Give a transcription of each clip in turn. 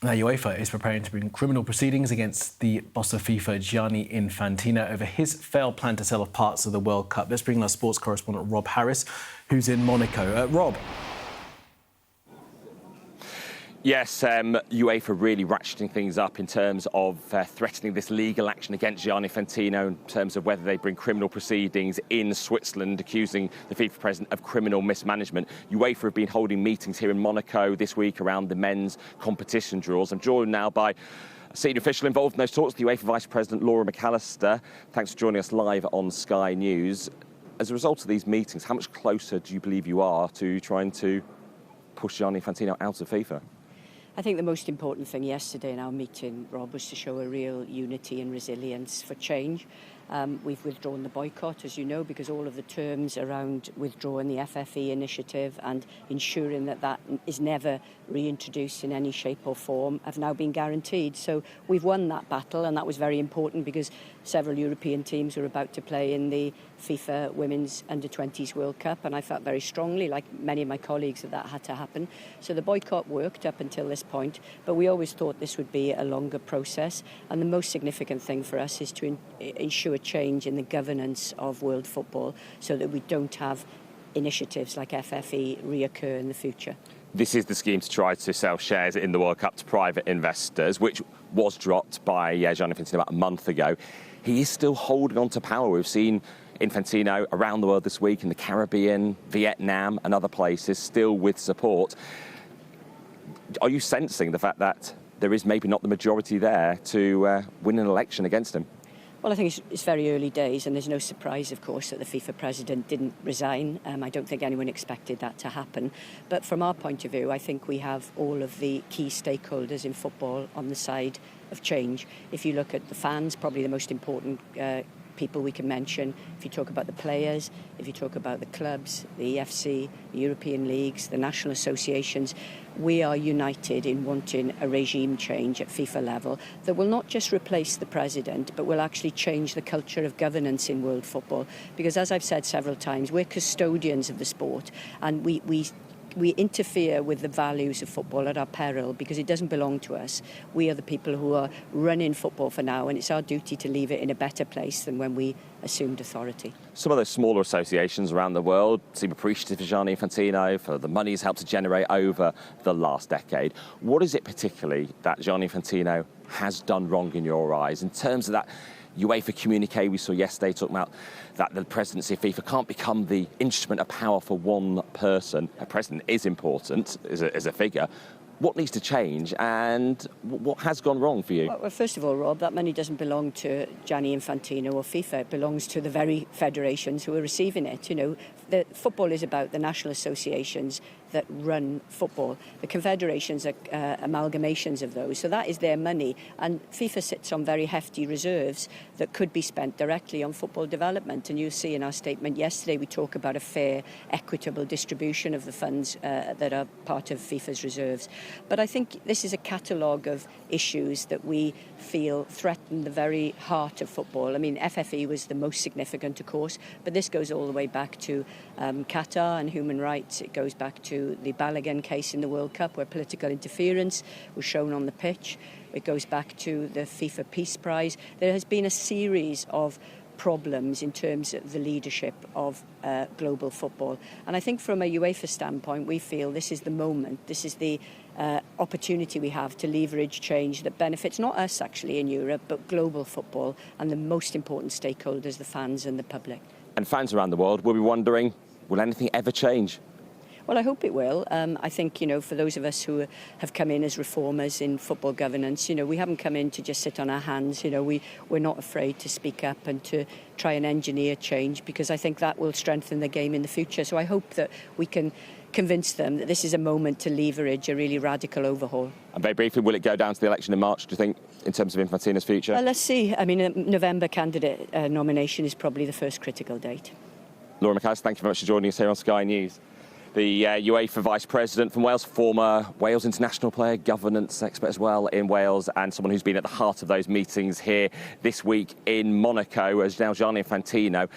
Now, UEFA is preparing to bring criminal proceedings against the boss of FIFA, Gianni Infantino, over his failed plan to sell off parts of the World Cup. Let's bring in our sports correspondent, Rob Harris, who's in Monaco. Rob. Yes, UEFA really ratcheting things up in terms of threatening this legal action against Gianni Infantino in terms of whether they bring criminal proceedings in Switzerland, accusing the FIFA president of criminal mismanagement. UEFA have been holding meetings here in Monaco this week around the men's competition draws. I'm joined now by a senior official involved in those talks, the UEFA Vice President McAllister. Thanks for joining us live on Sky News. As a result of these meetings, how much closer do you believe you are to trying to push Gianni Infantino out of FIFA? I think the most important thing yesterday in our meeting, Rob, was to show a real unity and resilience for change. We've withdrawn the boycott, as you know, because all of the terms around withdrawing the FFE initiative and ensuring that that is never reintroduced in any shape or form have now been guaranteed. So we've won that battle, and that was very important because several European teams were about to play in the FIFA Women's Under-20s World Cup, and I felt very strongly, like many of my colleagues, that that had to happen. So the boycott worked up until this point, but we always thought this would be a longer process, and the most significant thing for us is to ensure change in the governance of world football so that we don't have initiatives like FFE reoccur in the future. This is the scheme to try to sell shares in the World Cup to private investors, which was dropped by Gianni Infantino about a month ago. He is still holding on to power. We've seen Infantino around the world this week, in the Caribbean, Vietnam and other places, still with support. Are you sensing the fact that there is maybe not the majority there to win an election against him? Well, I think it's very early days, and there's no surprise, of course, that the FIFA president didn't resign. I don't think anyone expected that to happen. But from our point of view, I think we have all of the key stakeholders in football on the side of change. If you look at the fans, probably the most important people we can mention. If you talk about the players, if you talk about the clubs, the EFC, the European leagues, the national associations, we are united in wanting a regime change at FIFA level that will not just replace the president, but will actually change the culture of governance in world football. Because as I've said several times, we're custodians of the sport, and we interfere with the values of football at our peril because it doesn't belong to us. We are the people who are running football for now, and it's our duty to leave it in a better place than when we assumed authority. Some of those smaller associations around the world seem appreciative of Gianni Infantino for the money he's helped to generate over the last decade. What is it particularly that Gianni Infantino has done wrong in your eyes in terms of that UEFA communique we saw yesterday talking about that the presidency of FIFA can't become the instrument of power for one person? A president is important as a figure. What needs to change, and what has gone wrong for you? Well, first of all, Rob, that money doesn't belong to Gianni Infantino or FIFA. It belongs to the very federations who are receiving it. You know, the football is about the national associations that run football. The confederations are amalgamations of those, so that is their money. And FIFA sits on very hefty reserves that could be spent directly on football development. And you'll see in our statement yesterday, we talk about a fair, equitable distribution of the funds that are part of FIFA's reserves. But I think this is a catalogue of issues that we feel threaten the very heart of football. I mean, FFE was the most significant, of course, but this goes all the way back to Qatar and human rights. It goes back to the Balogun case in the World Cup, where political interference was shown on the pitch. It goes back to the FIFA Peace Prize. There has been a series of problems in terms of the leadership of global football. And I think from a UEFA standpoint, we feel this is the moment, this is the opportunity we have to leverage change that benefits not us actually in Europe, but global football and the most important stakeholders, the fans and the public. And fans around the world will be wondering, will anything ever change? Well, I hope it will. I think, you know, for those of us who have come in as reformers in football governance, you know, we haven't come in to just sit on our hands. You know, we're not afraid to speak up and to try and engineer change, because I think that will strengthen the game in the future. So I hope that we can convince them that this is a moment to leverage a really radical overhaul. And very briefly, will it go down to the election in March, do you think, in terms of Infantino's future? Well, let's see. I mean, a November candidate nomination is probably the first critical date. McAllister, thank you very much for joining us here on Sky News. The UEFA Vice President from Wales, former Wales international player, governance expert as well in Wales, and someone who's been at the heart of those meetings here this week in Monaco, as now Gianni Infantino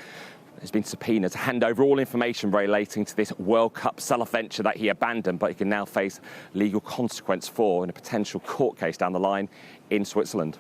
has been subpoenaed to hand over all information relating to this World Cup sell-off venture that he abandoned, but he can now face legal consequence for in a potential court case down the line in Switzerland.